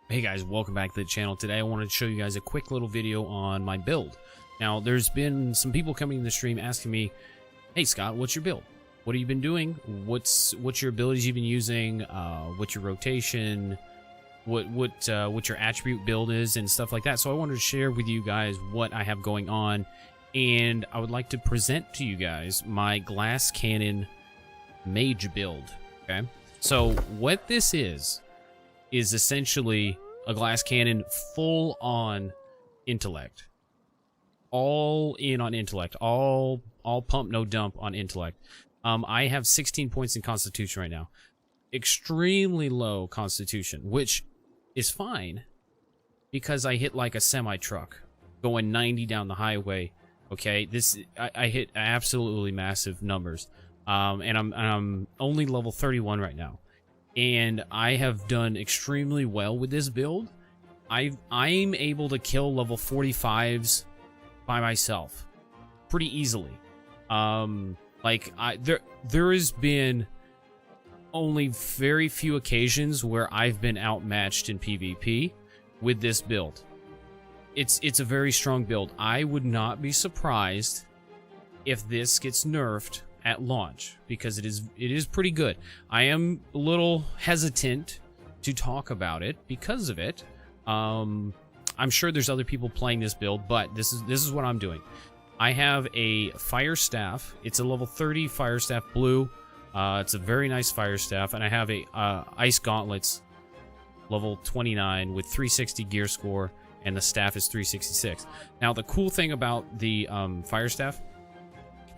Hey guys, welcome back to the channel. Today I wanted to show you guys a quick little video on my build. Now, there's been some people coming in the stream asking me, hey Scott, what's your build? What have you been doing? What's your abilities you've been using? What's your rotation? What your attribute build is and stuff like that. So I wanted to share with you guys what I have going on, and I would like to present to you guys my glass cannon mage build. Okay, so what this is essentially a glass cannon full on intellect, all in on intellect, all pump no dump on intellect. I have 16 points in constitution right now, extremely low constitution, which is fine because I hit like a semi truck going 90 down the highway. Okay, I hit absolutely massive numbers, and I'm only level 31 right now. And I have done extremely well with this build. I'm able to kill level 45s by myself pretty easily. There has been only very few occasions where I've been outmatched in PvP with this build. It's a very strong build. I would not be surprised if this gets nerfed at launch, because it is pretty good. I am a little hesitant to talk about it because of it. I'm sure there's other people playing this build, but this is what I'm doing. I have a fire staff. It's a level 30 fire staff blue. It's a very nice fire staff, and I have a ice gauntlets level 29 with 360 gear score, and the staff is 366. Now the cool thing about the fire staff,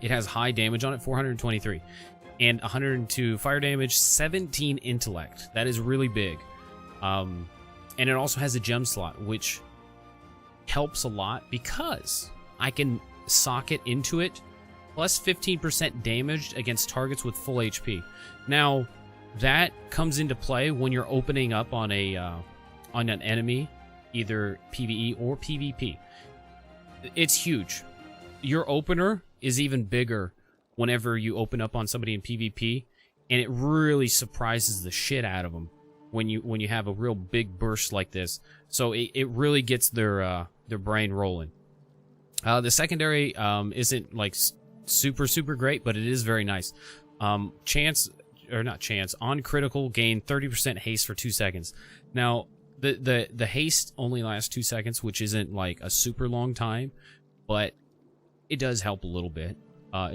it has high damage on it, 423, and 102 fire damage, 17 intellect. That is really big. And it also has a gem slot, which helps a lot because I can sock it into it, plus 15% damage against targets with full HP. Now, that comes into play when you're opening up on an enemy, either PvE or PvP. It's huge. Your opener is even bigger whenever you open up on somebody in PvP, and it really surprises the shit out of them when you have a real big burst like this. So it really gets their brain rolling. The secondary isn't like super great, but it is very nice. On critical, gain 30% haste for 2 seconds. Now the haste only lasts 2 seconds, which isn't like a super long time, but it does help a little bit. Now,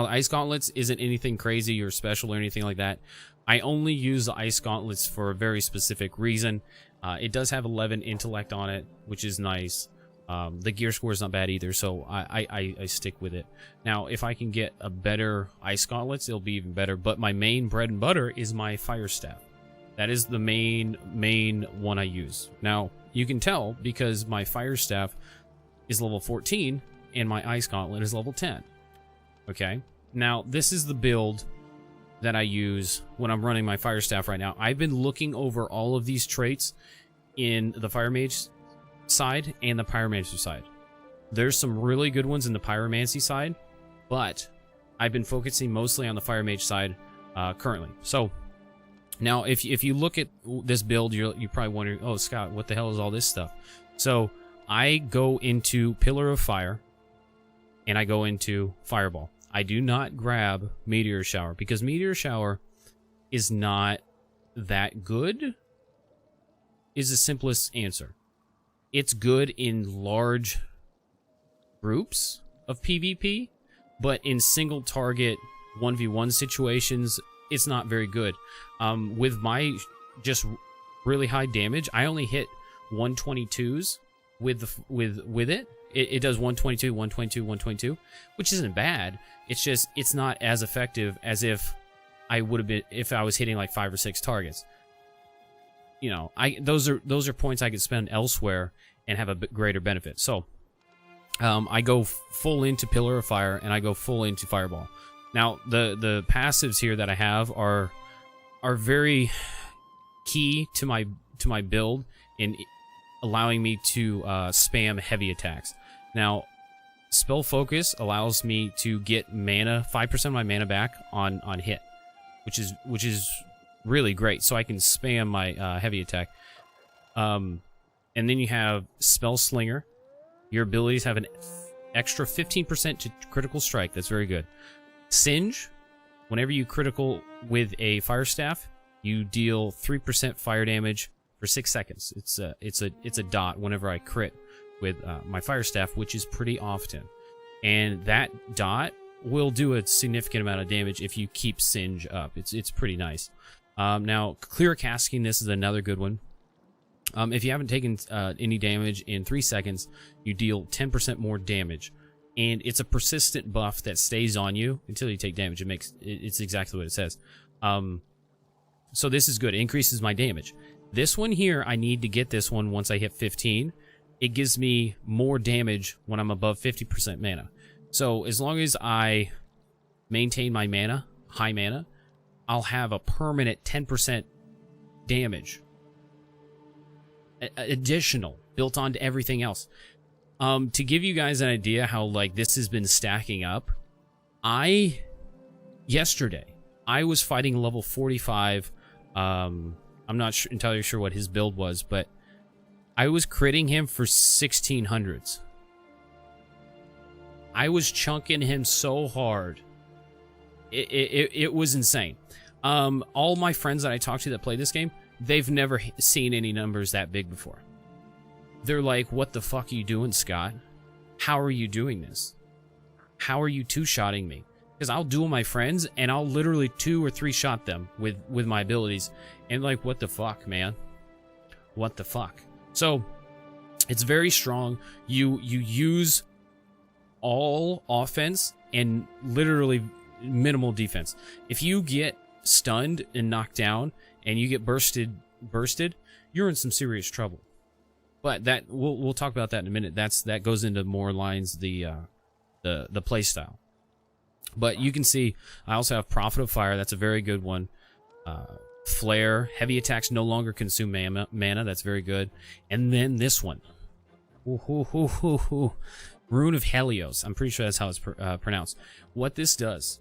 the Ice Gauntlets isn't anything crazy or special or anything like that. I only use the Ice Gauntlets for a very specific reason. It does have 11 intellect on it, which is nice. The gear score is not bad either, so I stick with it. Now, if I can get a better Ice Gauntlets, it'll be even better. But my main bread and butter is my Fire Staff. That is the main one I use. Now, you can tell because my Fire Staff is level 14 and my Ice Gauntlet is level 10. Okay, now this is the build that I use when I'm running my Fire Staff right now. I've been looking over all of these traits in the Fire Mage side and the Pyromancer side. There's some really good ones in the Pyromancy side, but I've been focusing mostly on the Fire Mage side currently. So now if you look at this build, you're probably wondering, oh Scott, what the hell is all this stuff? So I go into Pillar of Fire, and I go into Fireball. I do not grab Meteor Shower, because Meteor Shower is not that good, is the simplest answer. It's good in large groups of PvP, but in single target 1v1 situations, it's not very good. With my just really high damage, I only hit 122s with it. It does 122, 122, 122, which isn't bad. It's just it's not as effective as if I would have been if I was hitting like 5 or 6 targets. You know, those are points I could spend elsewhere and have a greater benefit. So I go full into Pillar of Fire and I go full into Fireball. Now the passives here that I have are very key to my build in allowing me to spam heavy attacks. Now, Spell Focus allows me to get mana, 5% of my mana back on hit, which is really great. So I can spam my heavy attack. And then you have Spell Slinger. Your abilities have an extra 15% to critical strike. That's very good. Singe. Whenever you critical with a fire staff, you deal 3% fire damage for 6 seconds. It's a dot whenever I crit with my fire staff, which is pretty often. And that dot will do a significant amount of damage if you keep Singe up. It's pretty nice. Now, Clear Casking, this is another good one. If you haven't taken any damage in 3 seconds, you deal 10% more damage. And it's a persistent buff that stays on you until you take damage. It's exactly what it says. So this is good. It increases my damage. This one here, I need to get this one once I hit 15. It gives me more damage when I'm above 50% mana. So as long as I maintain my mana, high mana, I'll have a permanent 10% damage. Additional, built onto everything else. To give you guys an idea how like this has been stacking up, yesterday I was fighting level 45. I'm not entirely sure what his build was, but I was critting him for 1600s. I was chunking him so hard. It was insane. All my friends that I talked to that play this game, they've never seen any numbers that big before. They're like, what the fuck are you doing, Scott? How are you doing this? How are you two-shotting me? Because I'll duel my friends, and I'll literally 2 or 3 shot them with my abilities. And like, what the fuck, man? What the fuck? So, it's very strong. You use all offense and literally minimal defense. If you get stunned and knocked down, and you get bursted, you're in some serious trouble. But that we'll talk about that in a minute. That goes into more lines the play style. But you can see I also have Prophet of Fire. That's a very good one. Flare, heavy attacks no longer consume mana. That's very good. And then this one, Rune of Helios. I'm pretty sure that's how it's pronounced. What this does,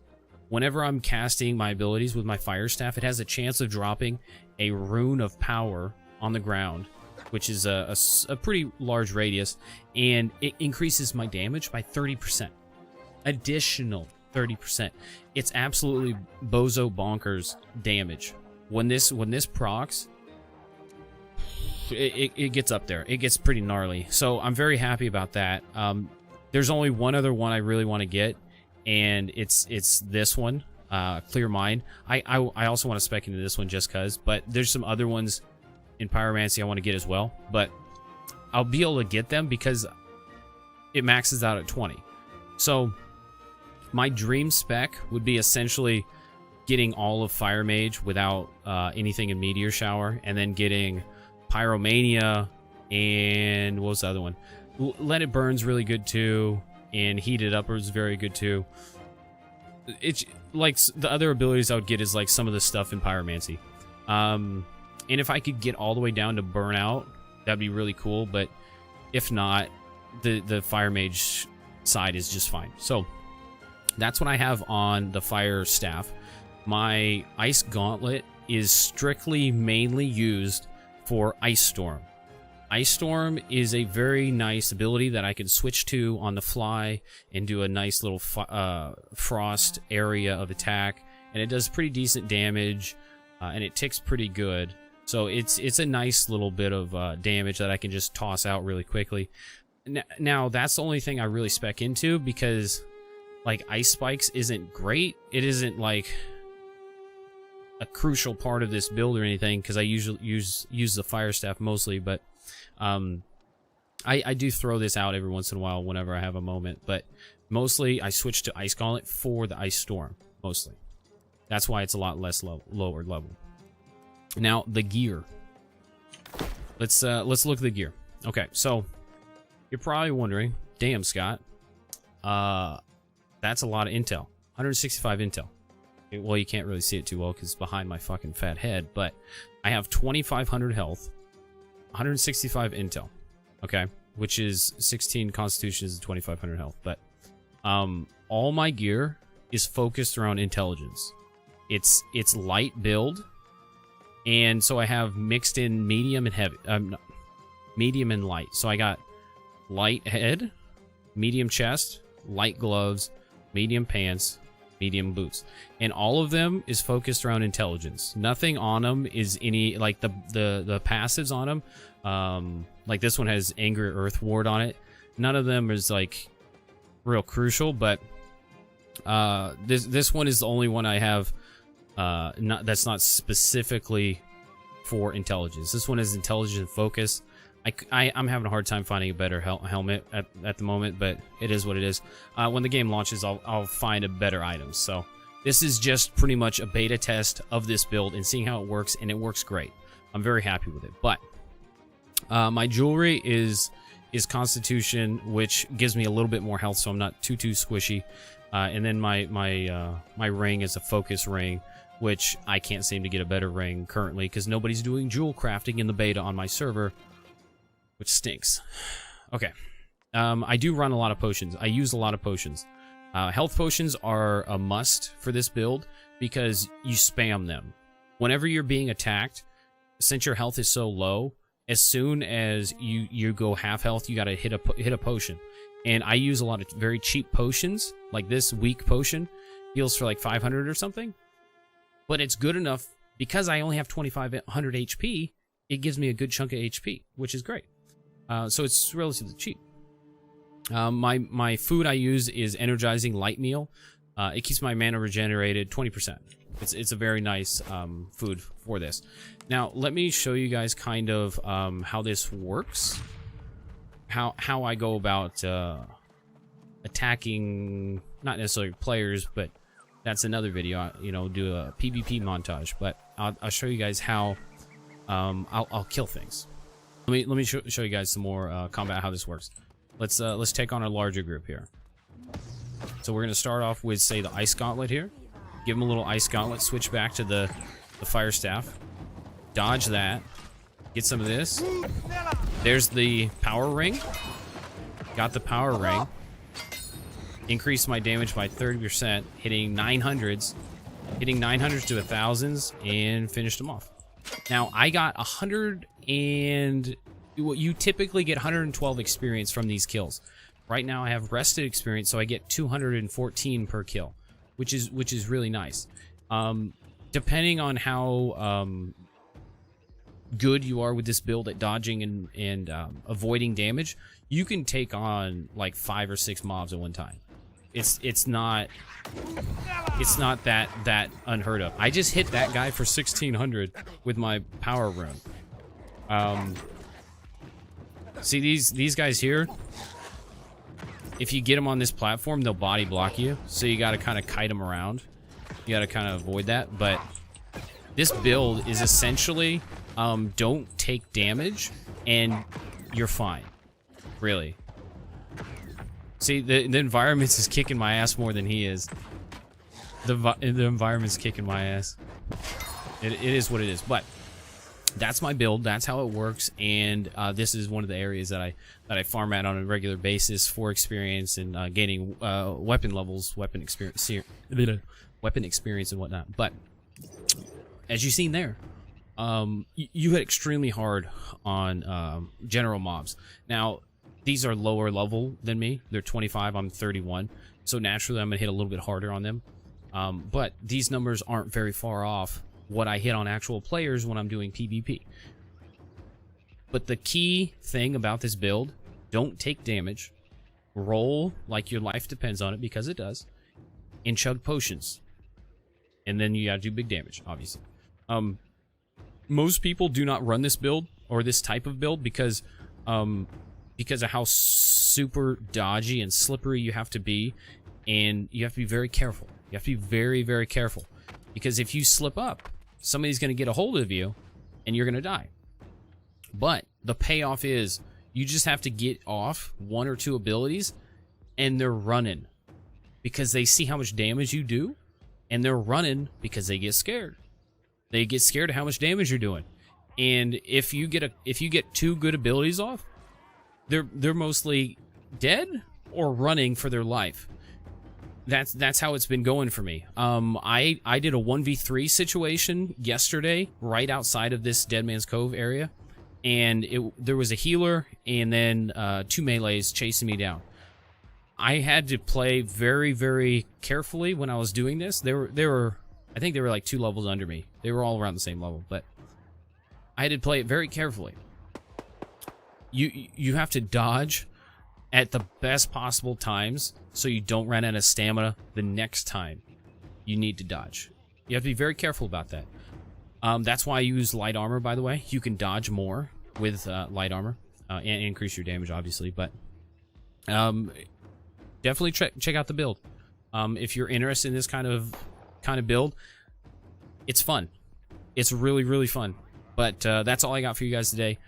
whenever I'm casting my abilities with my fire staff, it has a chance of dropping a rune of power on the ground, which is a pretty large radius, and it increases my damage by 30%. Additional 30%. It's absolutely bozo bonkers damage. When this procs, it gets up there. It gets pretty gnarly. So I'm very happy about that. There's only one other one I really want to get, and it's this one, Clear Mind. I also want to spec into this one just cause, but there's some other ones in Pyromancy I want to get as well, but I'll be able to get them because it maxes out at 20. So my dream spec would be essentially getting all of Fire Mage without anything in Meteor Shower, and then getting Pyromania, and what was the other one? Let It Burn's really good too, and Heated Upwards is very good too. It's like the other abilities I would get is like some of the stuff in Pyromancy. And if I could get all the way down to Burnout, that'd be really cool, but if not, the Fire Mage side is just fine. So that's what I have on the Fire Staff. My Ice Gauntlet is strictly mainly used for Ice Storm. Ice Storm is a very nice ability that I can switch to on the fly and do a nice little frost area of attack, and it does pretty decent damage, and it ticks pretty good. So it's a nice little bit of damage that I can just toss out really quickly. Now that's the only thing I really spec into, because like Ice Spikes isn't great. It isn't like a crucial part of this build or anything, because I usually use the Fire Staff mostly, but I do throw this out every once in a while whenever I have a moment, but mostly I switch to Ice Gauntlet for the Ice Storm, mostly. That's why it's a lot less lower level. Now, the gear. Let's look at the gear. Okay, so you're probably wondering, damn, Scott, that's a lot of intel. 165 intel. Well, you can't really see it too well because it's behind my fucking fat head, but I have 2,500 health, 165 intel, okay, which is 16 constitutions and 2,500 health, but all my gear is focused around intelligence. It's light build, And so I have mixed in medium and heavy, medium and light. So I got light head, medium chest, light gloves, medium pants, medium boots, and all of them is focused around intelligence. Nothing on them is any like the passives on them. Like this one has Angry Earth Ward on it. None of them is like real crucial, but this one is the only one I have that's not specifically for intelligence. This one is intelligence focus. I'm having a hard time finding a better helmet at the moment, but it is what it is. When the game launches, I'll find a better item. So this is just pretty much a beta test of this build and seeing how it works, and it works great. I'm very happy with it. But my jewelry is Constitution, which gives me a little bit more health, so I'm not too squishy. And then my ring is a focus ring, which I can't seem to get a better ring currently because nobody's doing jewel crafting in the beta on my server, which stinks. Okay. I do run a lot of potions. I use a lot of potions. Health potions are a must for this build because you spam them. Whenever you're being attacked, since your health is so low, as soon as you go half health, you gotta hit a potion. And I use a lot of very cheap potions, like this weak potion heals for like 500 or something. But it's good enough because I only have 2500 HP. It gives me a good chunk of HP, which is great. So it's relatively cheap. My food I use is energizing light meal. It keeps my mana regenerated 20%. It's a very nice food for this. Now let me show you guys kind of how this works. How I go about attacking, not necessarily players, but that's another video. You know, do a PvP montage. But I'll show you guys how I'll kill things. Let me show you guys some more combat, how this works. Let's take on a larger group here. So we're gonna start off with, say, the Ice Gauntlet here. Give them a little Ice Gauntlet. Switch back to the Fire Staff. Dodge that. Get some of this. There's the Power Ring. Got the Power Ring. Increase my damage by 30%, hitting 900s. Hitting 900s to 1000s and finished them off. Now, I got 100 and... You typically get 112 experience from these kills. Right now I have rested experience, so I get 214 per kill, which is really nice. Depending on how good you are with this build at dodging and avoiding damage, you can take on like 5 or 6 mobs at one time. It's not that unheard of. I just hit that guy for 1600 with my power rune. See these guys here? If you get them on this platform, they'll body block you. So you got to kind of kite them around. You got to kind of avoid that. But this build is essentially don't take damage and you're fine. Really. See, the environment is kicking my ass more than he is. The environment's kicking my ass. It is what it is. But that's my build. That's how it works. And this is one of the areas that I farm at on a regular basis for experience and gaining weapon levels, weapon experience, and whatnot. But as you've seen there, you hit extremely hard on general mobs. Now, these are lower level than me. They're 25. I'm 31. So naturally, I'm gonna hit a little bit harder on them. But these numbers aren't very far off what I hit on actual players when I'm doing PvP. But the key thing about this build, don't take damage, roll like your life depends on it, because it does, and chug potions. And then you gotta do big damage, obviously. Most people do not run this build, or this type of build, because of how super dodgy and slippery you have to be, and you have to be very careful. You have to be very, very careful. Because if you slip up, somebody's going to get a hold of you, and you're going to die. But the payoff is, you just have to get off 1 or 2 abilities, and they're running. Because they see how much damage you do, and they're running because they get scared. They get scared of how much damage you're doing. And if you get 2 good abilities off, they're mostly dead or running for their life. that's how it's been going for me. I did a 1v3 situation yesterday right outside of this Dead Man's Cove area, and there was a healer and then 2 melees chasing me down. I had to play very, very carefully when I was doing this. They were I think they were like 2 levels under me. They were all around the same level, but I had to play it very carefully. You have to dodge at the best possible times so you don't run out of stamina the next time you need to dodge. You have to be very careful about that. That's why I use light armor, by the way. You can dodge more with light armor and increase your damage, obviously, but definitely check out the build. If you're interested in this kind of build, it's fun. It's really, really fun. But that's all I got for you guys today.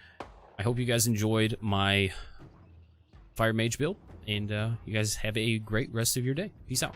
I hope you guys enjoyed my Fire Mage build, and you guys have a great rest of your day. Peace out.